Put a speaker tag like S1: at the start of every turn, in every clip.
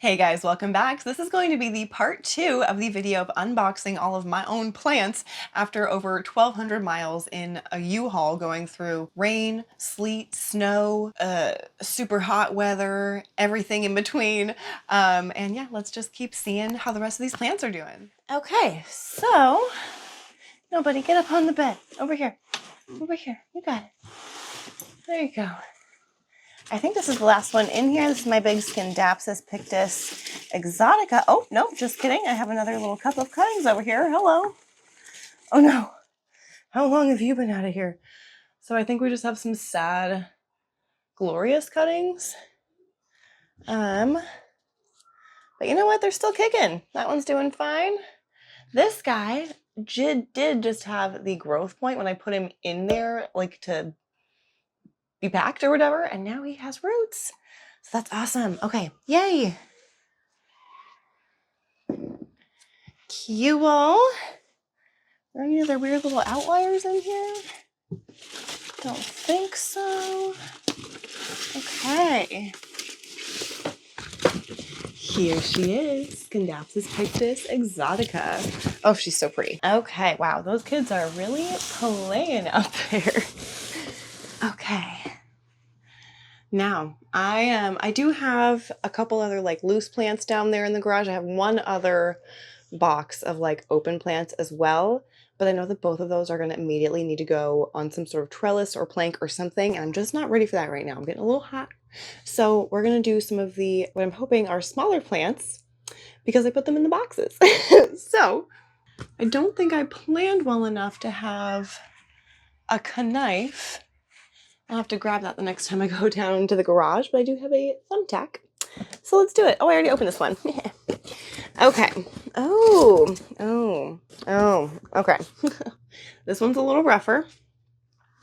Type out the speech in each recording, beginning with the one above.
S1: Hey guys, welcome back. So this is going to be the part 2 of the video of unboxing all of my own plants after over 1,200 miles in a U-Haul going through rain, sleet, snow, super hot weather, everything in between. And yeah, let's just keep seeing how the rest of these plants are doing. Okay, so nobody get up on the bed. Over here. Over here. You got it. There you go. I think this is the last one in here. This is my big Scindapsus pictus exotica. Oh, no, just kidding. I have another little cup of cuttings over here. Hello. Oh, no. How long have you been out of here? So I think we just have some sad, glorious cuttings. But you know what? They're still kicking. That one's doing fine. This guy did just have the growth point when I put him in there, like to be packed or whatever, and now he has roots. So that's awesome. Okay, yay. Cute. Are there any other weird little outliers in here? Don't think so. Okay. Here she is, Scindapsus pictus exotica. Oh, she's so pretty. Okay, wow, those kids are really playing out there. Okay. Now, I do have a couple other like loose plants down there in the garage. I have one other box of like open plants as well, but I know that both of those are going to immediately need to go on some sort of trellis or plank or something, and I'm just not ready for that right now. I'm getting a little hot. So we're going to do some of the, what I'm hoping are smaller plants because I put them in the boxes. So I don't think I planned well enough to have a knife. I'll have to grab that the next time I go down to the garage, but I do have a thumbtack. So let's do it. Oh, I already opened this one. Okay. Oh, okay. This one's a little rougher.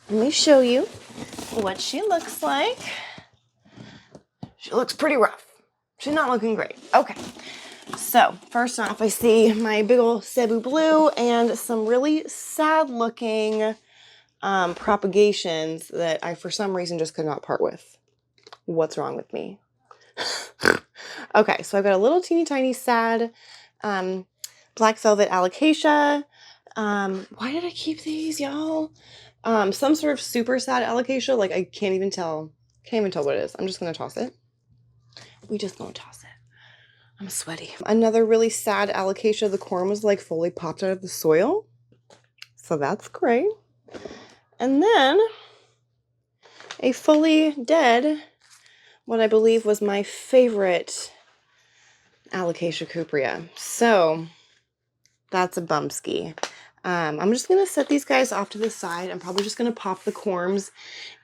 S1: Let me show you what she looks like. She looks pretty rough. She's not looking great. Okay. So first off, I see my big old Cebu blue and some really sad looking propagations that I, for some reason, just could not part with. What's wrong with me? Okay, so I've got a little teeny tiny sad black velvet alocasia. Why did I keep these, y'all? Some sort of super sad alocasia. Like I can't even tell what it is. I'm just gonna toss it. We just gonna toss it. I'm sweaty. Another really sad alocasia. The corm was like fully popped out of the soil, so that's great. And then a fully dead, what I believe was my favorite Alocasia cuprea. So that's a bumski. I'm just going to set these guys off to the side. I'm probably just going to pop the corms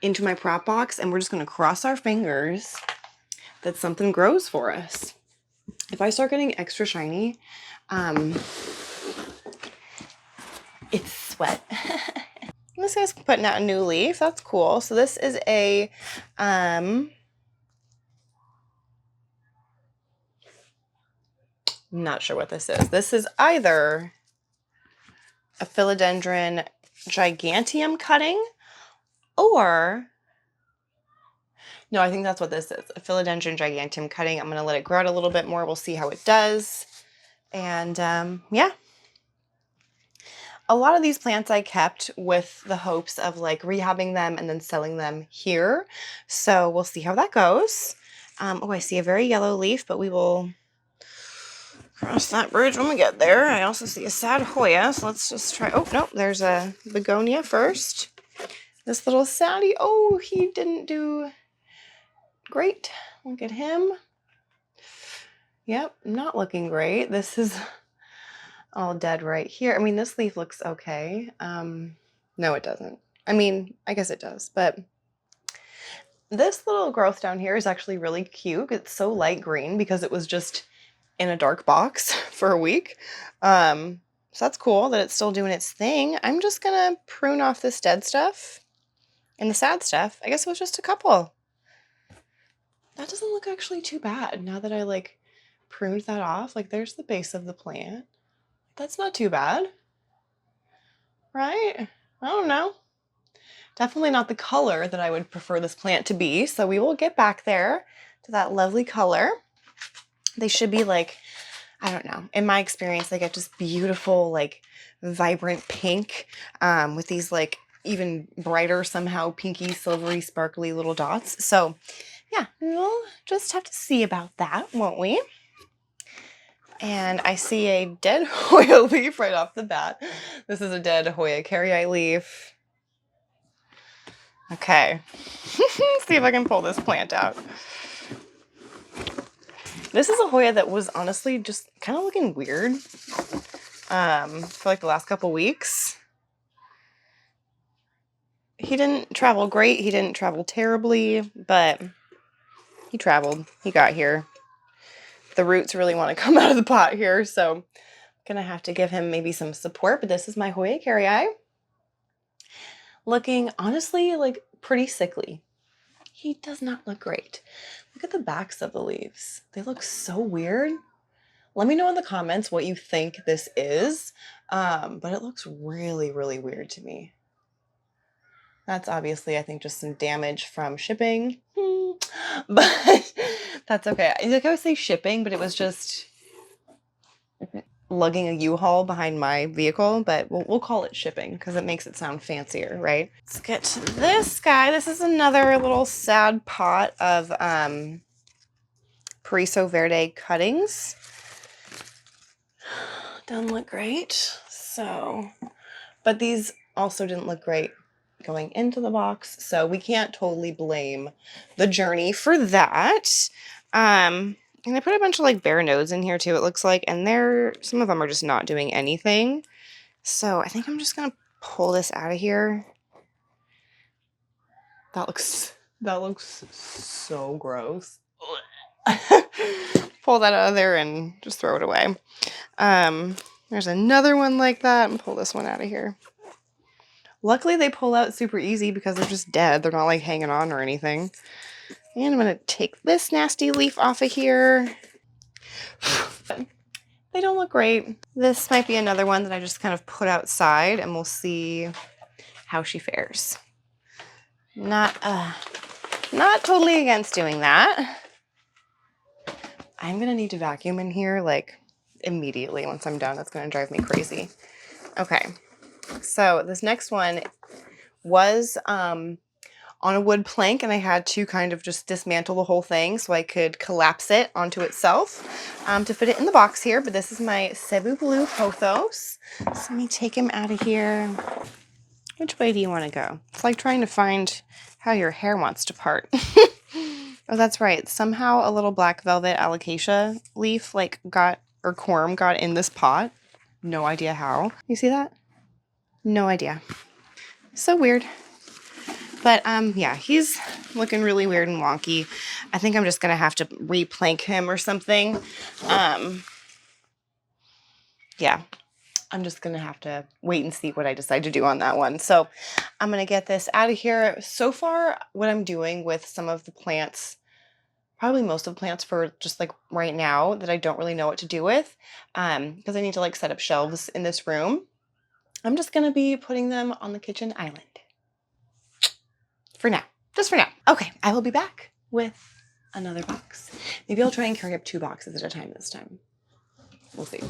S1: into my prop box, and we're just going to cross our fingers that something grows for us. If I start getting extra shiny, it's sweat. This guy's putting out a new leaf. That's cool. So this is a not sure what this is. This is either a Philodendron giganteum cutting, or no, I think that's what this is. A Philodendron giganteum cutting. I'm going to let it grow out a little bit more. We'll see how it does. And yeah. A lot of these plants I kept with the hopes of like rehabbing them and then selling them here. So we'll see how that goes. Oh, I see a very yellow leaf, but we will cross that bridge when we get there. I also see a sad Hoya, so let's just try. Oh, no, there's a begonia first. This little saddie. Oh, he didn't do great. Look at him. Yep, not looking great. This is all dead right here. I mean, this leaf looks okay. No, it doesn't. I mean, I guess it does, but this little growth down here is actually really cute. It's so light green because it was just in a dark box for a week. So that's cool that it's still doing its thing. I'm just gonna prune off this dead stuff and the sad stuff. I guess it was just a couple. That doesn't look actually too bad now that I like pruned that off. Like there's the base of the plant. That's not too bad, right? I don't know. Definitely not the color that I would prefer this plant to be. So we will get back there to that lovely color. They should be like, I don't know. In my experience, they get just beautiful, like vibrant pink with these like even brighter somehow pinky, silvery, sparkly little dots. So yeah, we'll just have to see about that, won't we? And I see a dead Hoya leaf right off the bat. This is a dead Hoya carrii leaf. Okay, see if I can pull this plant out. This is a Hoya that was honestly just kind of looking weird for like the last couple weeks. He didn't travel great. He didn't travel terribly, but he traveled. He got here. The roots really want to come out of the pot here, so I'm gonna have to give him maybe some support. But this is my Hoya carrii. Looking honestly like pretty sickly. He does not look great. Look at the backs of the leaves. They look so weird. Let me know in the comments what you think this is, but it looks really, really weird to me. That's obviously, I think, just some damage from shipping, but that's okay. Like I would say shipping, but it was just lugging a U-Haul behind my vehicle, but we'll call it shipping because it makes it sound fancier, right? Let's get to this guy. This is another little sad pot of Periso Verde cuttings. Doesn't look great. So, but these also didn't look great going into the box, so we can't totally blame the journey for that. And I put a bunch of like bare nodes in here too, it looks like, and some of them are just not doing anything. So I think I'm just gonna pull this out of here. That looks so gross. Pull that out of there and just throw it away. There's another one like that, and pull this one out of here. Luckily they pull out super easy because they're just dead. They're not like hanging on or anything. And I'm gonna take this nasty leaf off of here. They don't look great. This might be another one that I just kind of put outside and we'll see how she fares. Not totally against doing that. I'm gonna need to vacuum in here like immediately once I'm done. That's gonna drive me crazy. Okay, so this next one was on a wood plank, and I had to kind of just dismantle the whole thing so I could collapse it onto itself to fit it in the box here. But this is my Cebu Blue Pothos. So let me take him out of here. Which way do you want to go? It's like trying to find how your hair wants to part. Oh, that's right. Somehow a little black velvet alocasia leaf like or corm got in this pot. No idea how. You see that? No idea. So weird. But yeah, he's looking really weird and wonky. I think I'm just gonna have to replank him or something. Yeah, I'm just gonna have to wait and see what I decide to do on that one. So I'm gonna get this out of here. So far, what I'm doing with some of the plants, probably most of the plants for just like right now that I don't really know what to do with, because I need to like set up shelves in this room. I'm just gonna be putting them on the kitchen island. For now, just for now. Okay, I will be back with another box. Maybe I'll try and carry up 2 boxes at a time this time. We'll see.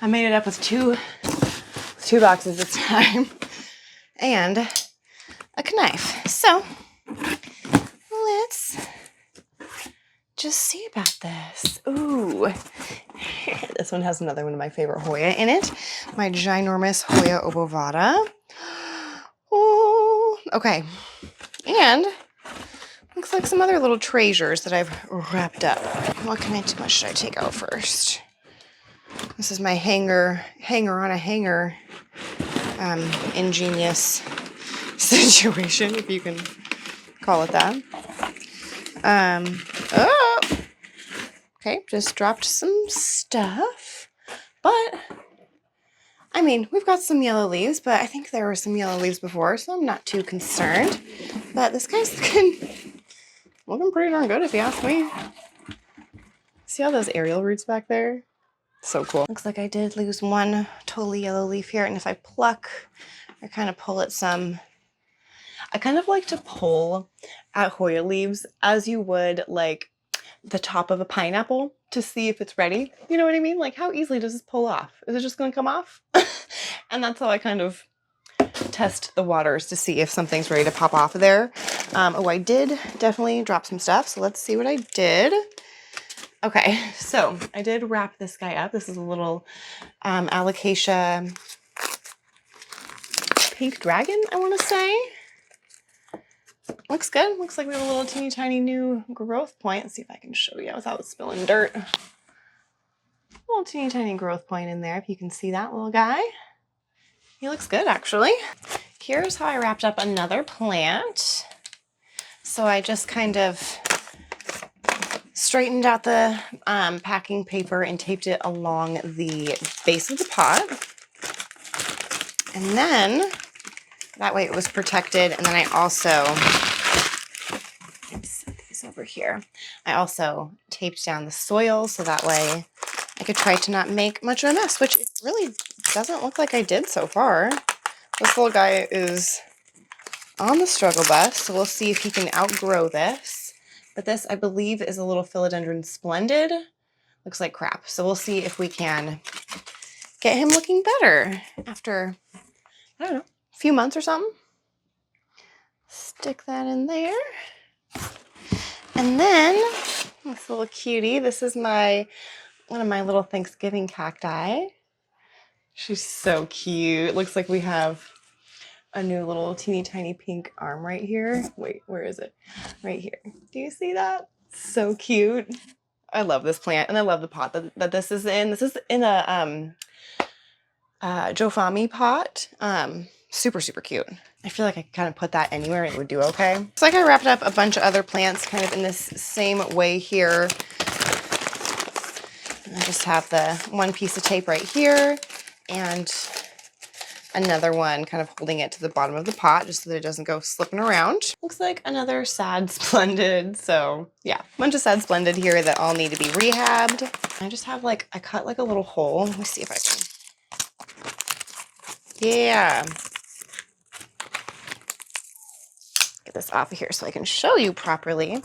S1: I made it up with two boxes this time and a knife. So let's just see about this. Ooh, this one has another one of my favorite Hoya in it. My ginormous Hoya obovata. Oh, okay. And looks like some other little treasures that I've wrapped up. What should I take out first? This is my hanger on a hanger ingenious situation, if you can call it that. Oh, okay, just dropped some stuff, but I mean, we've got some yellow leaves, but I think there were some yellow leaves before, so I'm not too concerned. But this guy's looking pretty darn good, if you ask me. See all those aerial roots back there? So cool. Looks like I did lose one totally yellow leaf here, and if I pluck or kind of pull at some, I kind of like to pull at Hoya leaves as you would like the top of a pineapple to see if it's ready. You know what I mean? Like, how easily does this pull off? Is it just going to come off? And that's how I kind of test the waters to see if something's ready to pop off of there. Oh, I did definitely drop some stuff. So let's see what I did. Okay, so I did wrap this guy up. This is a little alocasia pink dragon, I want to say. Looks good. Looks like we have a little teeny tiny new growth point. Let's see if I can show you without spilling dirt. A little teeny tiny growth point in there, if you can see that little guy. He looks good, actually. Here's how I wrapped up another plant. So I just kind of straightened out the packing paper and taped it along the base of the pot. And then that way it was protected. And then I also, set these over here. I also taped down the soil so that way I could try to not make much of a mess, which it really doesn't look like I did so far. This little guy is on the struggle bus, so we'll see if he can outgrow this. But this, I believe, is a little philodendron splendid. Looks like crap. So we'll see if we can get him looking better after, I don't know, a few months or something. Stick that in there. And then this little cutie, this is one of my little Thanksgiving cacti. She's so cute. Looks like we have a new little teeny tiny pink arm right here. Wait, where is it? Right here. Do you see that? So cute. I love this plant, and I love the pot that this is in. This is in a Jofami pot. Super, super cute. I feel like I could kind of put that anywhere and it would do okay. It's like I wrapped up a bunch of other plants kind of in this same way here. And I just have the one piece of tape right here and another one kind of holding it to the bottom of the pot just so that it doesn't go slipping around. Looks like another sad splendid. So yeah, a bunch of sad splendid here that all need to be rehabbed. I just have I cut like a little hole. Let me see if I can. Yeah. Get this off of here so I can show you properly.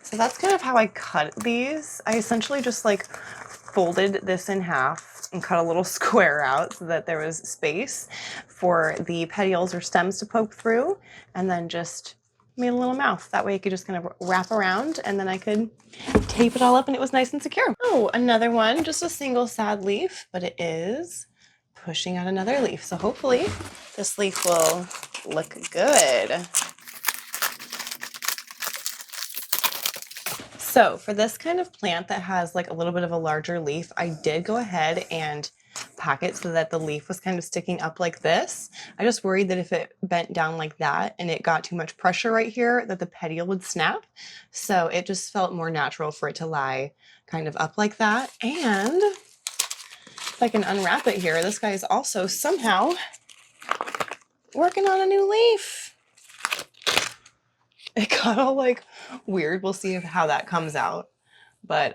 S1: So that's kind of how I cut these. I essentially just folded this in half and cut a little square out so that there was space for the petioles or stems to poke through, and then just made a little mouth. That way it could just kind of wrap around, and then I could tape it all up and it was nice and secure. Oh, another one, just a single sad leaf, but it is pushing out another leaf. So hopefully this leaf will look good. So for this kind of plant that has a little bit of a larger leaf, I did go ahead and pack it so that the leaf was kind of sticking up like this. I just worried that if it bent down like that and it got too much pressure right here, that the petiole would snap. So it just felt more natural for it to lie kind of up like that. And if I can unwrap it here, this guy is also somehow working on a new leaf. It got all weird. We'll see how that comes out. But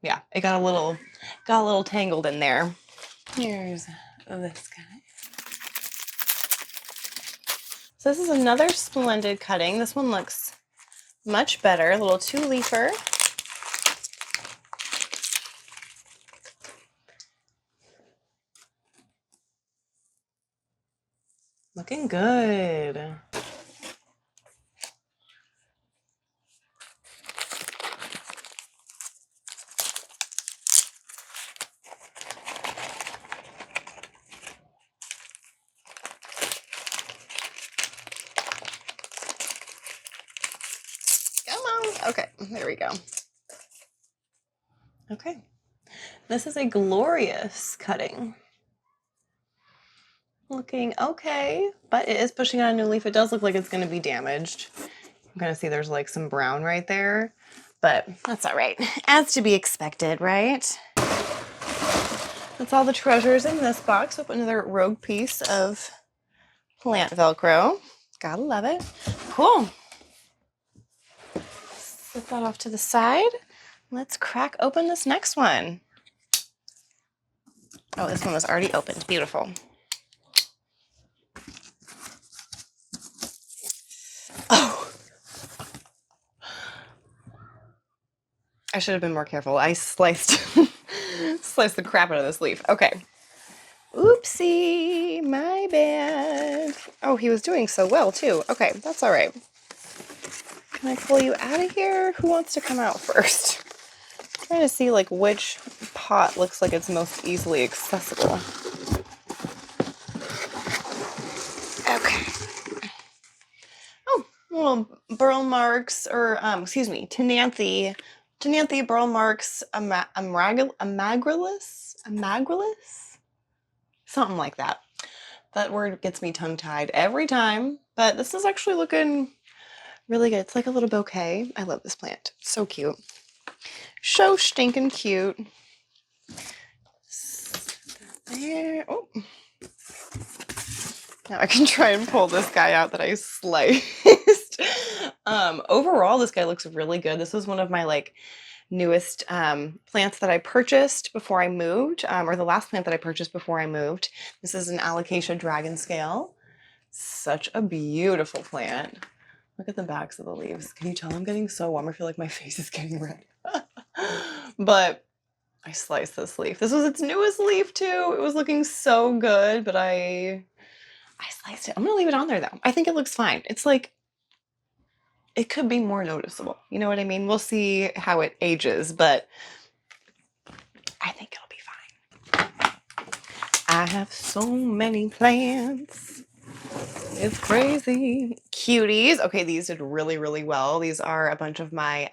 S1: yeah, it got a little tangled in there. Here's this guy. So this is another splendid cutting. This one looks much better, a little two-leafer. Looking good. Okay, there we go. Okay, this is a glorious cutting. Looking okay, but it is pushing out a new leaf. It does look like it's going to be damaged. I'm going to see there's some brown right there, but that's all right. As to be expected, right? That's all the treasures in this box. Open another rogue piece of plant Velcro. Gotta love it. Cool. Set that off to the side. Let's crack open this next one. Oh, this one was already opened. Beautiful. I should have been more careful. I sliced sliced the crap out of this leaf. Okay. Oopsie, my bad. Oh, he was doing so well too. Okay, that's all right. Can I pull you out of here? Who wants to come out first? I'm trying to see like which pot looks like it's most easily accessible. Okay. Oh, little burl marks, or excuse me, Tenanthe burl marks, amagralis, something like that. That word gets me tongue-tied every time, but this is actually looking really good. It's like a little bouquet. I love this plant. So cute. So stinking cute. There. Oh. Now I can try and pull this guy out that I sliced. Overall, this guy looks really good. This was one of my like newest plants that I purchased before I moved, or the last plant that I purchased before I moved. This is an Alocasia dragon scale. Such a beautiful plant. Look at the backs of the leaves. Can you tell I'm getting so warm? I feel like my face is getting red. But I sliced this leaf. This was its newest leaf too. It was looking so good, but I sliced it. I'm gonna leave it on there though. I think it looks fine. It's like, it could be more noticeable. You know what I mean? We'll see how it ages, but I think it'll be fine. I have so many plants. It's crazy. Cuties. Okay, these did really, really well. These are a bunch of my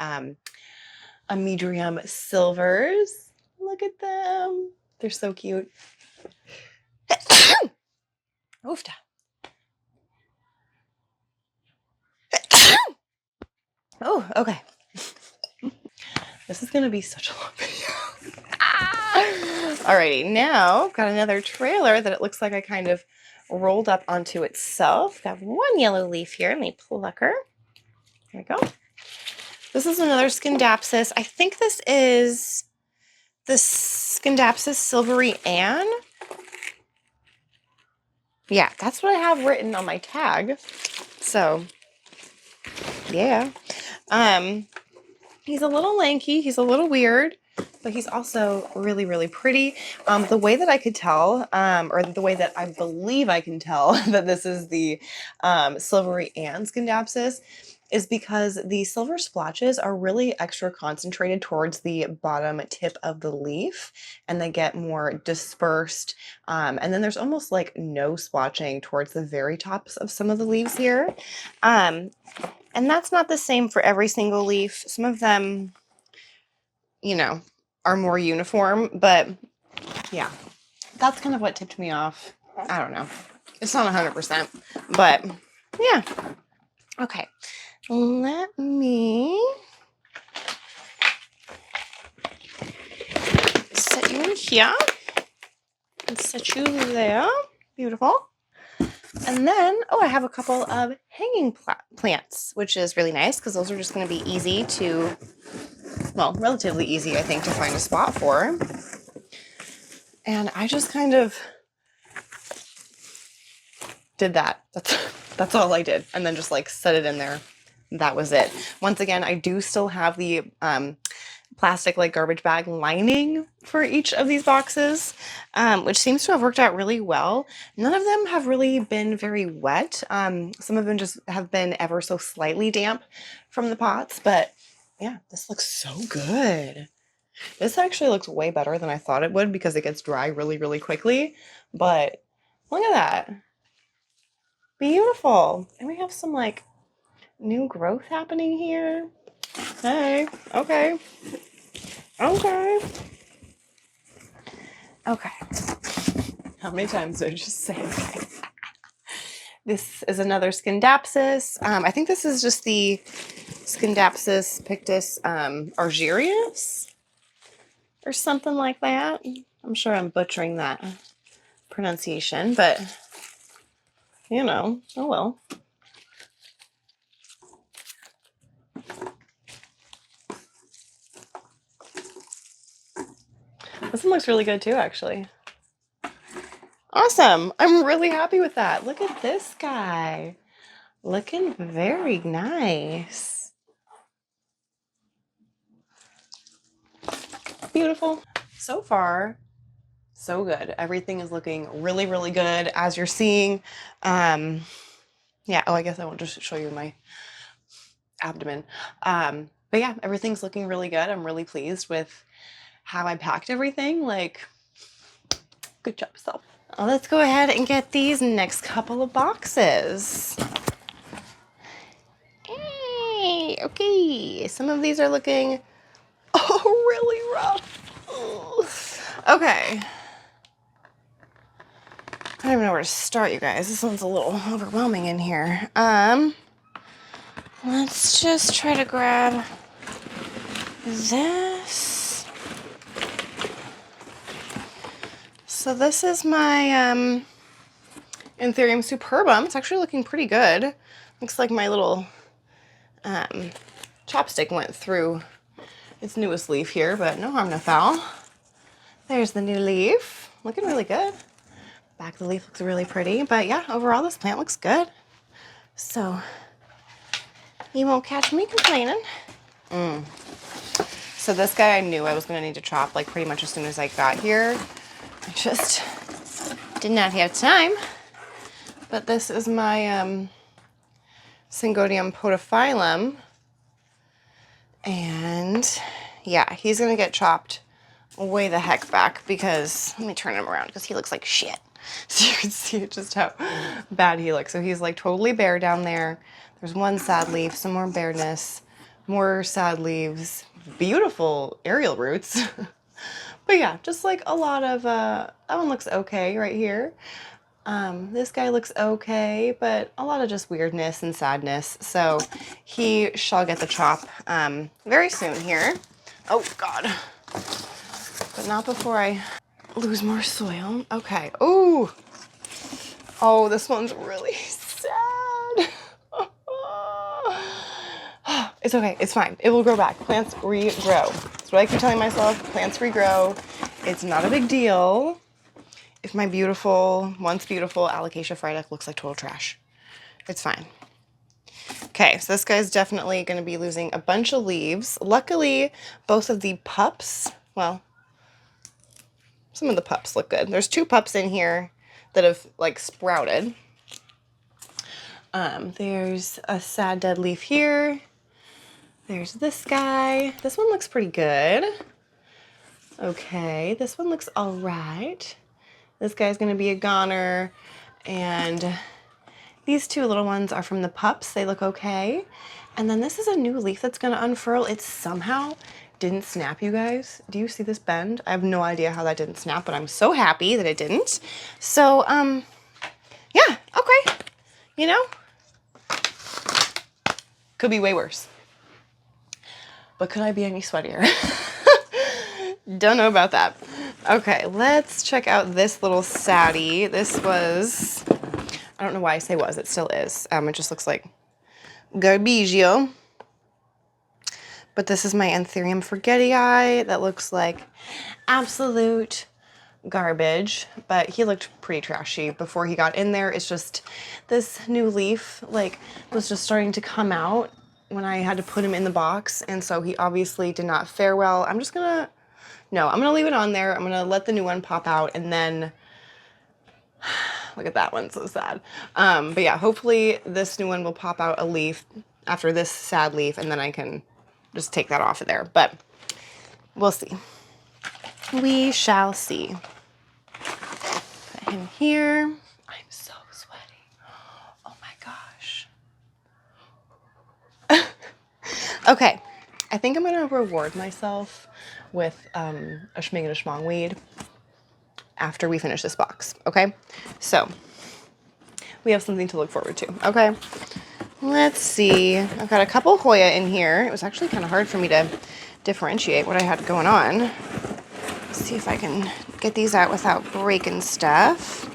S1: Amedrium silvers. Look at them. They're so cute. Oofta. Oh, okay. This is gonna be such a long video. Alrighty, now got another trailer that it looks like I kind of rolled up onto itself. Got one yellow leaf here. Let me pluck her. There we go. This is another Scindapsus. I think this is the Scindapsus Silvery Ann. Yeah, that's what I have written on my tag. So, yeah. He's a little lanky. He's a little weird, but he's also really, really pretty. The way that I could tell, or the way that I believe I can tell that this is the Silvery Ann Scindapsus is because the silver splotches are really extra concentrated towards the bottom tip of the leaf, and they get more dispersed. And then there's almost like no splotching towards the very tops of some of the leaves here. And that's not the same for every single leaf. Some of them, you know, are more uniform, but yeah, that's kind of what tipped me off. I don't know. It's not 100%, but yeah. Okay. Let me set you in here and set you there. Beautiful. And then, oh, I have a couple of hanging plants, which is really nice because those are just going to be easy to, well, relatively easy, I think, to find a spot for. And I just kind of did that. That's all I did. And then just like set it in there. That was it. Once again, I do still have the plastic like garbage bag lining for each of these boxes, which seems to have worked out really well. None of them have really been very wet. Some of them just have been ever so slightly damp from the pots, but yeah, this looks so good. This actually looks way better than I thought it would because it gets dry really, really quickly. But look at that. Beautiful. And we have some like new growth happening here. Hey, okay. Okay. Okay. How many times did I just say okay? This is another Scindapsus. I think this is just the Scindapsus pictus argyrius or something like that. I'm sure I'm butchering that pronunciation, but you know, oh well. This one looks really good too, actually. Awesome. I'm really happy with that. Look at this guy. Looking very nice. beautiful. So far, so good. Everything is looking really, really good as you're seeing. Yeah, oh, I guess I won't just show you my abdomen. But yeah, everything's looking really good. I'm really pleased with how I packed everything. Like, good job, self. Let's go ahead and get these next couple of boxes. Hey, okay, some of these are looking really rough. Ugh. Okay. I don't even know where to start, you guys. This one's a little overwhelming in here. Let's just try to grab this. So this is my Anthurium superbum. It's actually looking pretty good. Looks like my little chopstick went through its newest leaf here, but no harm, no foul. There's the new leaf. Looking really good. Back of the leaf looks really pretty, but yeah, overall this plant looks good. So you won't catch me complaining. So this guy I knew I was gonna need to chop like pretty much as soon as I got here. I just did not have time. But this is my Syngonium podophyllum. And yeah, he's gonna get chopped way the heck back because, let me turn him around because he looks like shit. So you can see just how bad he looks. So he's like totally bare down there. There's one sad leaf, some more bareness, more sad leaves, beautiful aerial roots. But yeah, just like a lot of, that one looks okay right here. This guy looks okay, but a lot of just weirdness and sadness. So he shall get the chop very soon here. Oh God. But not before I lose more soil. Okay. Ooh. Oh, this one's really sad. It's okay. It's fine. It will grow back. Plants regrow. That's what I keep telling myself. Plants regrow. It's not a big deal if my beautiful, once beautiful alocasia frydek looks like total trash. It's fine. Okay, so this guy's definitely going to be losing a bunch of leaves. Luckily, both of the pups, well, some of the pups look good. There's 2 pups in here that have like sprouted. There's a sad dead leaf here. There's this guy. This one looks pretty good. Okay, this one looks all right. This guy's gonna be a goner. And these 2 little ones are from the pups. They look okay. And then this is a new leaf that's gonna unfurl. It somehow didn't snap, you guys. Do you see this bend? I have no idea how that didn't snap, but I'm so happy that it didn't. So, yeah, okay. You know, could be way worse. But could I be any sweatier? Don't know about that. Okay, let's check out this little saddie. This was, I don't know why I say was, it still is. It just looks like garbagio. But this is my Anthurium forgetii that looks like absolute garbage, but he looked pretty trashy before he got in there. It's just this new leaf like was just starting to come out when I had to put him in the box, and so he obviously did not fare well. I'm gonna leave it on there. I'm gonna let the new one pop out, and then look at that one, so sad. But yeah, hopefully this new one will pop out a leaf after this sad leaf, and then I can just take that off of there, but we'll see. We shall see. Put him here. I'm so sweaty. Oh my gosh. Okay, I think I'm gonna reward myself with a schming and a schmong weed after we finish this box, okay? So we have something to look forward to, okay? Let's see. I've got a couple Hoya in here. It was actually kind of hard for me to differentiate what I had going on. Let's see if I can get these out without breaking stuff.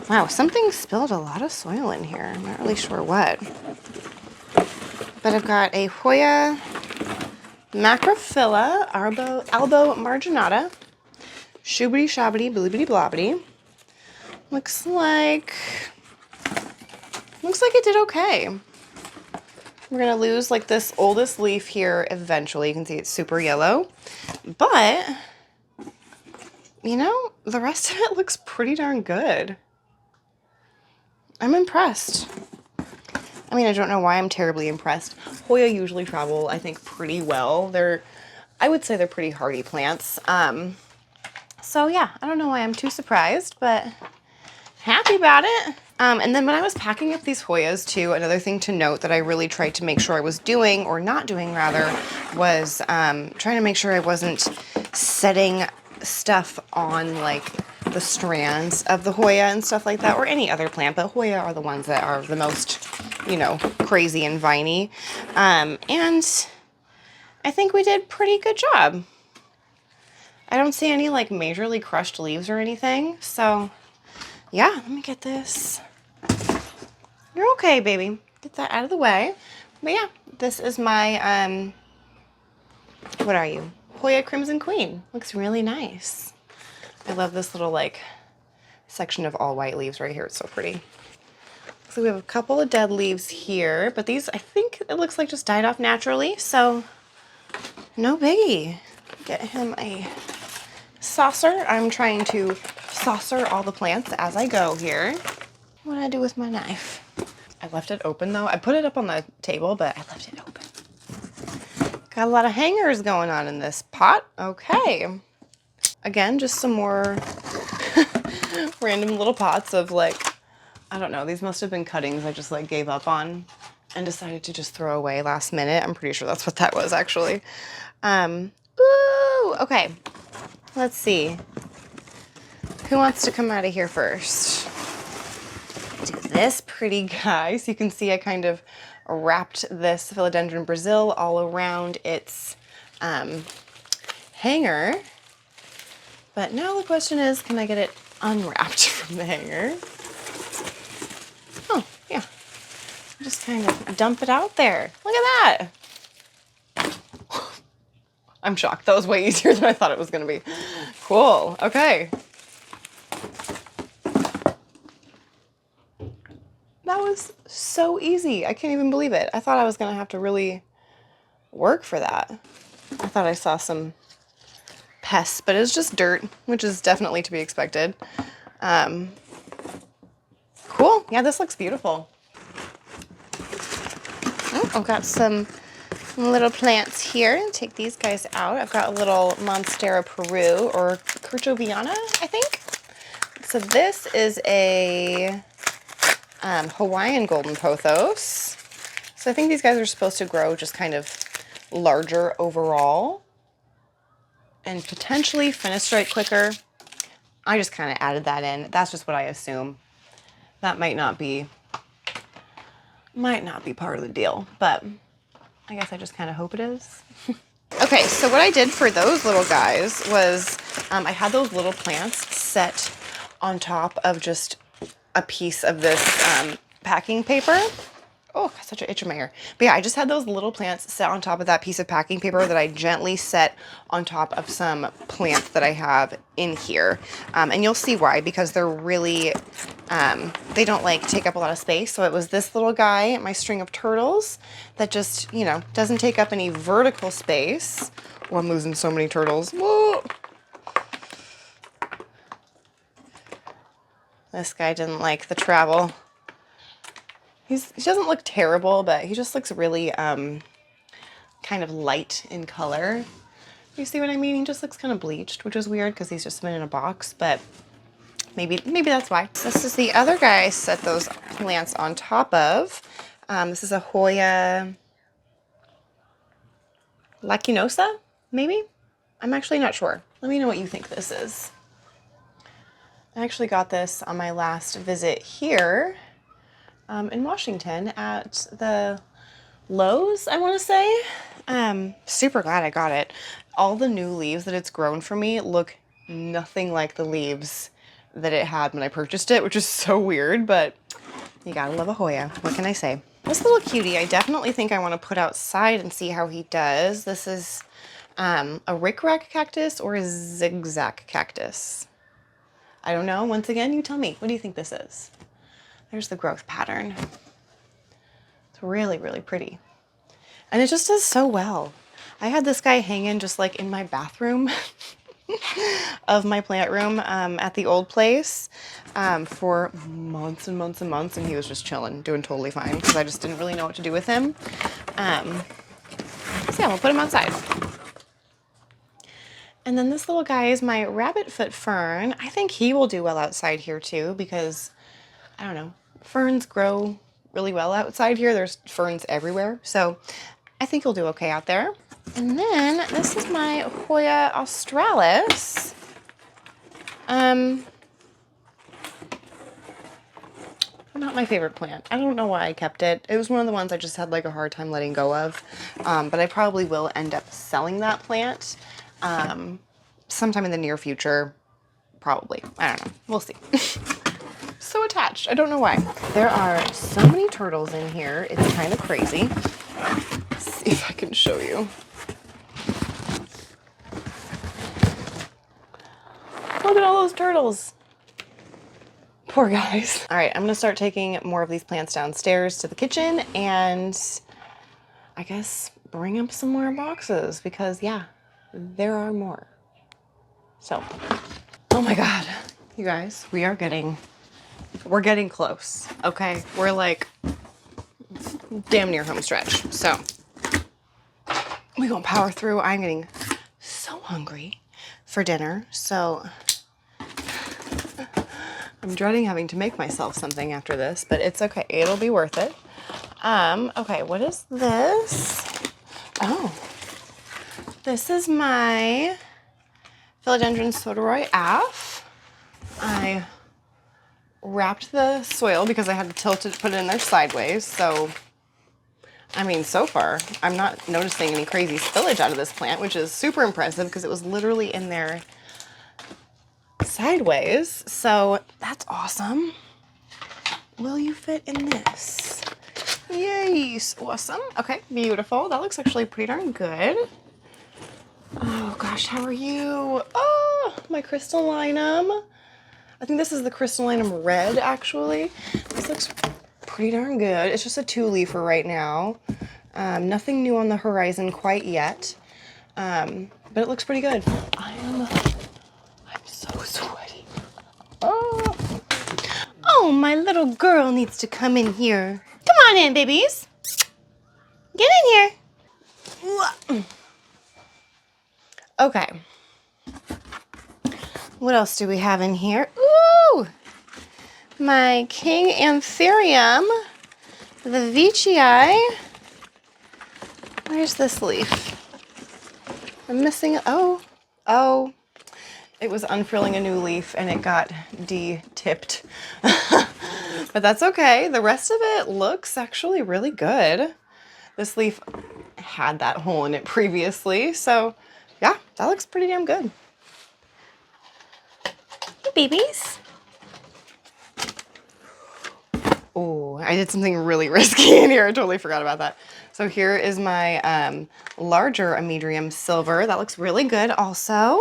S1: Wow, something spilled a lot of soil in here. I'm not really sure what. But I've got a Hoya Macrophylla Albo Marginata. Shoobity shobbity bloobity blobbity. Looks like it did okay. We're gonna lose like this oldest leaf here eventually. You can see it's super yellow, but you know, the rest of it looks pretty darn good. I'm impressed. I mean, I don't know why I'm terribly impressed. Hoya usually travel, I think, pretty well. I would say they're pretty hardy plants. So yeah, I don't know why I'm too surprised, but happy about it. And then when I was packing up these Hoyas too, another thing to note that I really tried to make sure I was doing, or not doing rather, was trying to make sure I wasn't setting stuff on like the strands of the Hoya and stuff like that, or any other plant, but Hoya are the ones that are the most, you know, crazy and viney. And I think we did a pretty good job. I don't see any like majorly crushed leaves or anything. So yeah, let me get this. You're okay, baby. Get that out of the way. But yeah, this is my, what are you? Hoya Crimson Queen. Looks really nice. I love this little like section of all white leaves right here. It's so pretty. So we have a couple of dead leaves here, but these, I think it looks like just died off naturally. So no biggie. Get him a saucer. I'm trying to saucer all the plants as I go here. What do I do with my knife? I left it open though. I put it up on the table, but I left it open. Got a lot of hangers going on in this pot. Okay. Again, just some more random little pots of like, I don't know, these must have been cuttings I just like gave up on and decided to just throw away last minute. I'm pretty sure that's what that was actually. Ooh, okay. Let's see. Who wants to come out of here first? Do this pretty guy. So you can see I kind of wrapped this Philodendron Brazil all around its hanger. But now the question is, can I get it unwrapped from the hanger? Oh, yeah. Just kind of dump it out there. Look at that. I'm shocked. That was way easier than I thought it was going to be. Cool. Okay. That was so easy. I can't even believe it. I thought I was going to have to really work for that. I thought I saw some pests, but it was just dirt, which is definitely to be expected. Cool. Yeah, this looks beautiful. Oh, I've got some little plants here. Take these guys out. I've got a little Monstera Peru, or Kirchoviana, I think. So this is a Hawaiian golden pothos. So I think these guys are supposed to grow just kind of larger overall and potentially fenestrate quicker. I just kind of added that in. That's just what I assume. That might not be part of the deal, but I guess I just kind of hope it is. Okay, so what I did for those little guys was I had those little plants set on top of just a piece of this packing paper. Oh, got such an itch in my ear. But yeah, I just had those little plants set on top of that piece of packing paper that I gently set on top of some plants that I have in here. And you'll see why, because they're really, they don't like take up a lot of space. So it was this little guy, my string of turtles, that just, you know, doesn't take up any vertical space. Oh, I'm losing so many turtles. Whoa. This guy didn't like the travel. He doesn't look terrible, but he just looks really kind of light in color. You see what I mean? He just looks kind of bleached, which is weird because he's just been in a box, but maybe that's why. This is the other guy I set those plants on top of. This is a Hoya lacinosa, maybe? I'm actually not sure. Let me know what you think this is. I actually got this on my last visit here in Washington at the Lowe's, I want to say. Super glad I got it. All the new leaves that it's grown for me look nothing like the leaves that it had when I purchased it, which is so weird, but you gotta love a Hoya. What can I say? This little cutie, I definitely think I want to put outside and see how he does. This is a rickrack cactus or a zigzag cactus. I don't know. Once again, you tell me. What do you think this is? There's the growth pattern. It's really, really pretty. And it just does so well. I had this guy hanging just like in my bathroom of my plant room at the old place for months and months and months, and he was just chilling, doing totally fine because I just didn't really know what to do with him. So yeah, we'll put him outside. And then this little guy is my rabbit foot fern. I think he will do well outside here too because, I don't know, ferns grow really well outside here. There's ferns everywhere. So I think he'll do okay out there. And then this is my Hoya australis. Not my favorite plant. I don't know why I kept it. It was one of the ones I just had like a hard time letting go of. But I probably will end up selling that plant sometime in the near future. Probably. I don't know. We'll see. So attached. I don't know why. There are so many turtles in here. It's kind of crazy. Let's see if I can show you. Look at all those turtles. Poor guys. All right, I'm gonna start taking more of these plants downstairs to the kitchen and I guess bring up some more boxes because yeah, there are more. So, oh my God, you guys, we're getting close, okay? We're like damn near home stretch. So, we gonna power through. I'm getting so hungry for dinner, so I'm dreading having to make myself something after this, but it's okay. It'll be worth it. Okay, what is this? Oh, this is my Philodendron Soderoy Af. I wrapped the soil because I had to tilt it to put it in there sideways. So, I mean, so far, I'm not noticing any crazy spillage out of this plant, which is super impressive because it was literally in there sideways. So that's awesome. Will you fit in this? Yes, awesome. Okay, beautiful. That looks actually pretty darn good. Oh gosh, how are you? Oh, my crystallinum. I think this is the crystallinum red, actually. This looks pretty darn good. It's just a 2-leafer right now. Nothing new on the horizon quite yet, but it looks pretty good. I'm so sweaty. Oh, my little girl needs to come in here. Come on in, babies. Get in here. Okay. What else do we have in here? Ooh! My King Anthurium, the Veitchii. Where's this leaf? I'm missing, oh. It was unfurling a new leaf and it got de-tipped. But that's okay. The rest of it looks actually really good. This leaf had that hole in it previously, so yeah, that looks pretty damn good. Hey, babies. Oh, I did something really risky in here. I totally forgot about that. So here is my larger Amedrium silver. That looks really good also.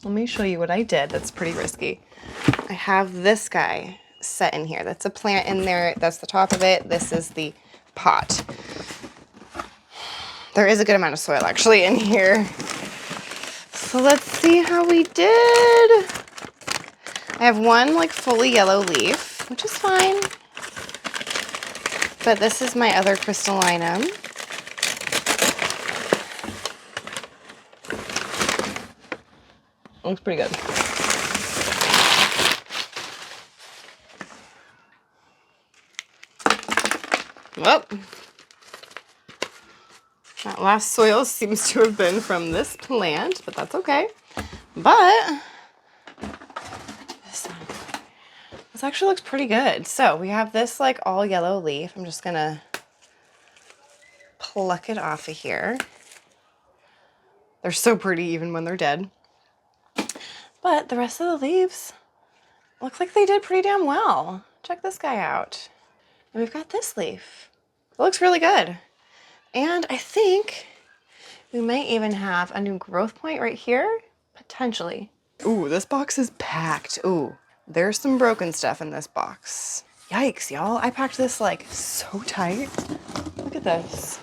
S1: Let me show you what I did. That's pretty risky. I have this guy set in here. That's a plant in there. That's the top of it. This is the pot. There is a good amount of soil actually in here. So let's see how we did. I have one like fully yellow leaf, which is fine. But this is my other crystallinum. Looks pretty good. Well, that last soil seems to have been from this plant, but that's okay. But this actually looks pretty good. So we have this like all yellow leaf. I'm just gonna pluck it off of here. They're so pretty even when they're dead. But the rest of the leaves look like they did pretty damn well. Check this guy out. And we've got this leaf. It looks really good. And I think we might even have a new growth point right here, potentially. Ooh, this box is packed. Ooh, there's some broken stuff in this box. Yikes, y'all. I packed this like so tight. Look at this.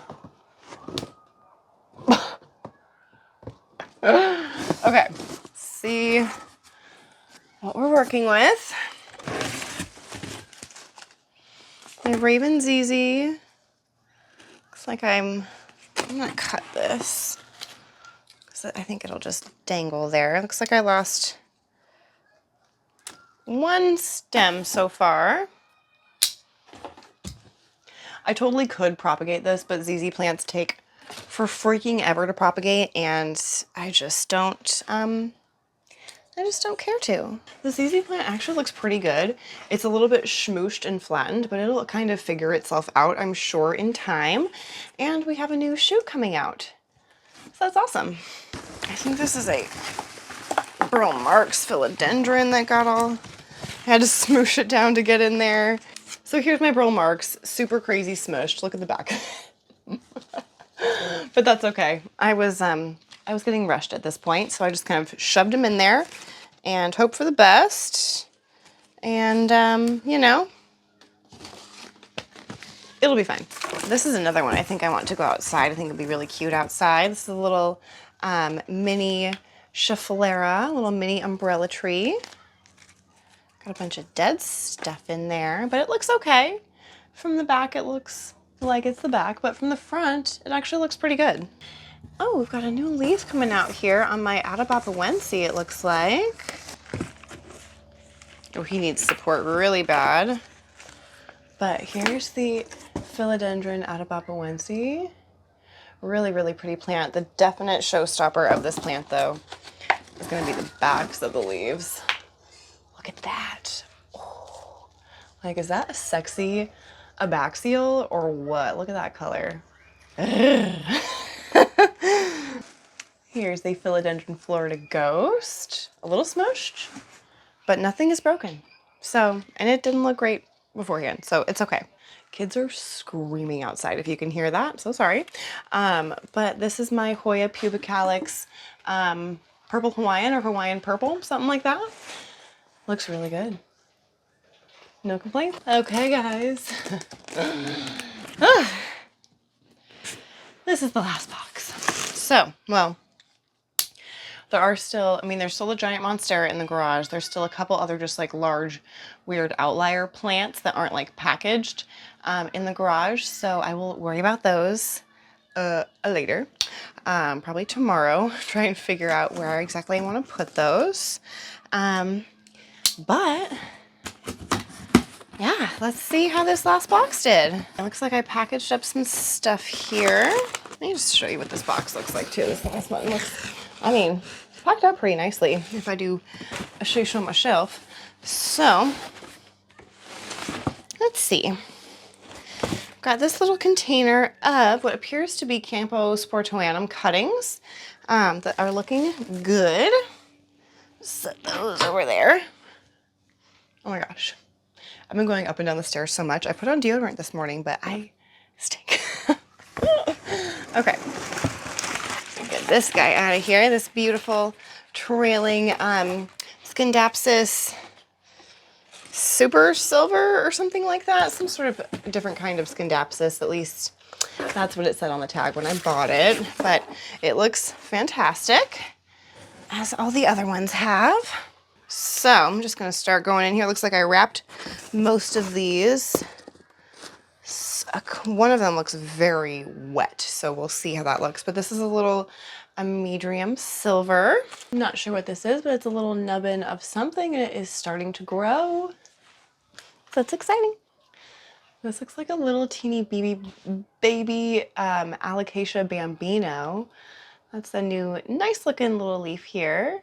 S1: Okay, see what we're working with. My Raven ZZ. Looks like I'm gonna cut this because I think it'll just dangle there. Looks like I lost one stem so far. I totally could propagate this, but ZZ plants take for freaking ever to propagate, and I just don't care to. The ZZ plant actually looks pretty good. It's a little bit schmooshed and flattened, but it'll kind of figure itself out, I'm sure, in time. And we have a new shoot coming out. So that's awesome. I think this is a Burl Marx philodendron that got all, I had to smoosh it down to get in there. So here's my Burl Marx, super crazy smushed. Look at the back. But that's okay. I was getting rushed at this point, so I just kind of shoved him in there and hope for the best. And you know, it'll be fine. This is another one I think I want to go outside. I think it'll be really cute outside. This is a little mini Schefflera, little mini umbrella tree. Got a bunch of dead stuff in there, but it looks okay. From the back, it looks like it's the back, but from the front, it actually looks pretty good. Oh, we've got a new leaf coming out here on my Atabapawense, it looks like. Oh, he needs support really bad. But here's the Philodendron Atabapawense. Really, really pretty plant. The definite showstopper of this plant, though, is going to be the backs of the leaves. Look at that. Oh, like, is that a sexy abaxial or what? Look at that color. Here's the Philodendron Florida Ghost. A little smushed, but nothing is broken. So, and it didn't look great beforehand, so it's okay. Kids are screaming outside if you can hear that. So sorry. But this is my Hoya pubicalyx purple Hawaiian or Hawaiian purple, something like that. Looks really good. No complaints. Okay, guys. This is the last box. So, well, there are still, there's still a giant monstera in the garage. There's still a couple other just like large, weird outlier plants that aren't like packaged in the garage. So I will worry about those later, probably tomorrow. Try and figure out where exactly I want to put those. But yeah, let's see how this last box did. It looks like I packaged up some stuff here. Let me just show you what this box looks like too. This last one looks, packed up pretty nicely if I do a show on my shelf. So let's see. Got this little container of what appears to be Campo Sportoanum cuttings that are looking good. Set those over there. Oh my gosh. I've been going up and down the stairs so much. I put on deodorant this morning, but I stink. Okay. Get this guy out of here. This beautiful trailing Scindapsus Super Silver or something like that. Some sort of different kind of Scindapsus, at least that's what it said on the tag when I bought it. But it looks fantastic, as all the other ones have. So I'm just going to start going in here. Looks like I wrapped most of these. One of them looks very wet, so we'll see how that looks. But this is a little Amedrium Silver. I'm not sure what this is, but it's a little nubbin of something, and it is starting to grow. So that's exciting. This looks like a little teeny baby Alocasia bambino. That's a new, nice looking little leaf here.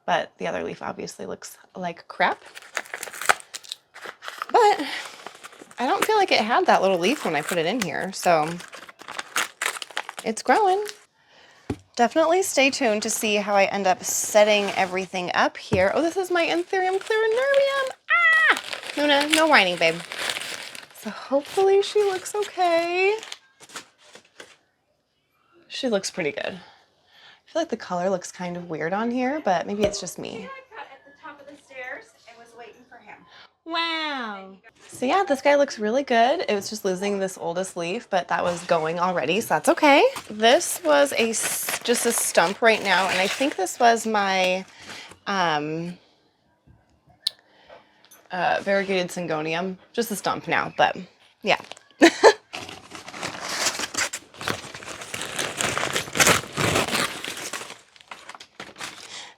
S1: But the other leaf obviously looks like crap. But I don't feel like it had that little leaf when I put it in here, so it's growing. Definitely stay tuned to see how I end up setting everything up here. Oh, this is my Anthurium clarinerbium. Ah! Luna, no whining, babe. So hopefully she looks okay. She looks pretty good. feel like the color looks kind of weird on here, but maybe it's just me.
S2: I cut at the top of the stairs and was waiting for him.
S1: Wow. So yeah, this guy looks really good. It was just losing this oldest leaf, but that was going already, so that's okay. This was just a stump right now, and I think this was my variegated syngonium. Just a stump now, but yeah.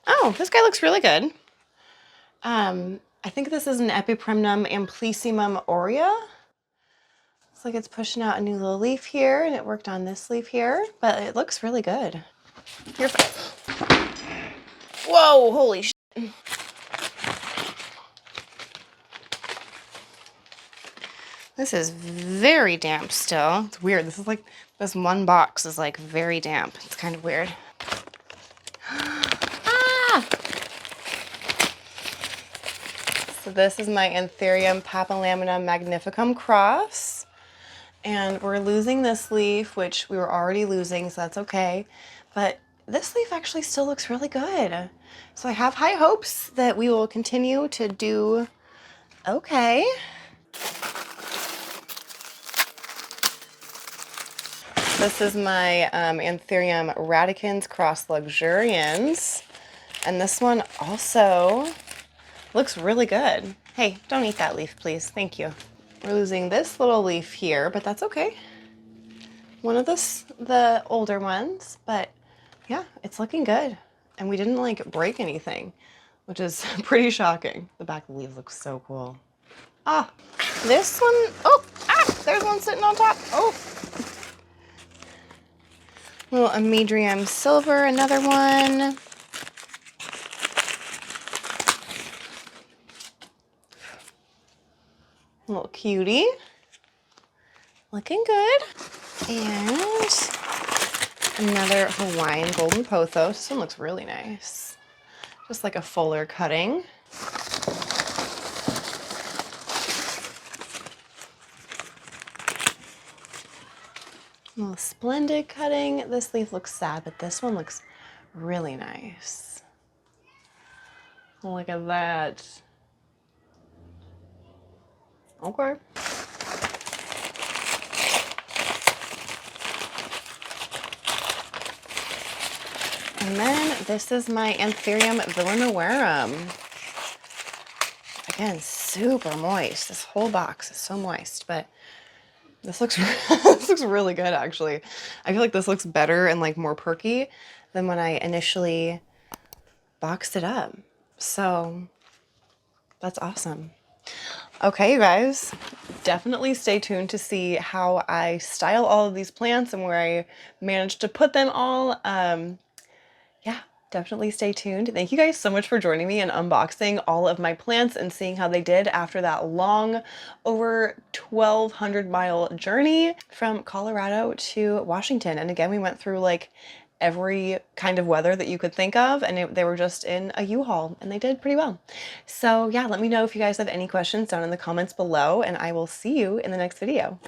S1: Oh, this guy looks really good. I think this is an Epipremnum Amplyssimum aurea. Looks like it's pushing out a new little leaf here, and it worked on this leaf here, but it looks really good. Here, whoa, holy shit. This is very damp still. It's weird. This is like, this one box is like very damp. It's kind of weird. Ah! So this is my Anthurium Papillamina Magnificum cross. And we're losing this leaf, which we were already losing, so that's okay. But this leaf actually still looks really good. So I have high hopes that we will continue to do okay. This is my Anthurium radicans cross luxurians. And this one also looks really good. Hey, don't eat that leaf, please. Thank you. We're losing this little leaf here, but that's okay. One of the older ones, but yeah, it's looking good. And we didn't like break anything, which is pretty shocking. The back of the leaf looks so cool. Ah, this one, there's one sitting on top. Oh. Little Amedrium silver, another one. Little cutie. Looking good. And another Hawaiian golden pothos. This one looks really nice. Just like a fuller cutting. A little splendid cutting. This leaf looks sad, but this one looks really nice. Look at that. Okay. And then this is my Anthurium Villanovarum. Again, super moist. This whole box is so moist, but this looks this looks really good actually. I feel like this looks better and like more perky than when I initially boxed it up. So that's awesome. Okay, you guys, definitely stay tuned to see how I style all of these plants and where I managed to put them all. Yeah, definitely stay tuned. Thank you guys so much for joining me and unboxing all of my plants and seeing how they did after that long, over 1,200 mile journey from Colorado to Washington. And again, we went through like every kind of weather that you could think of, and they were just in a U-Haul, and they did pretty well. So yeah, let me know if you guys have any questions down in the comments below, and I will see you in the next video.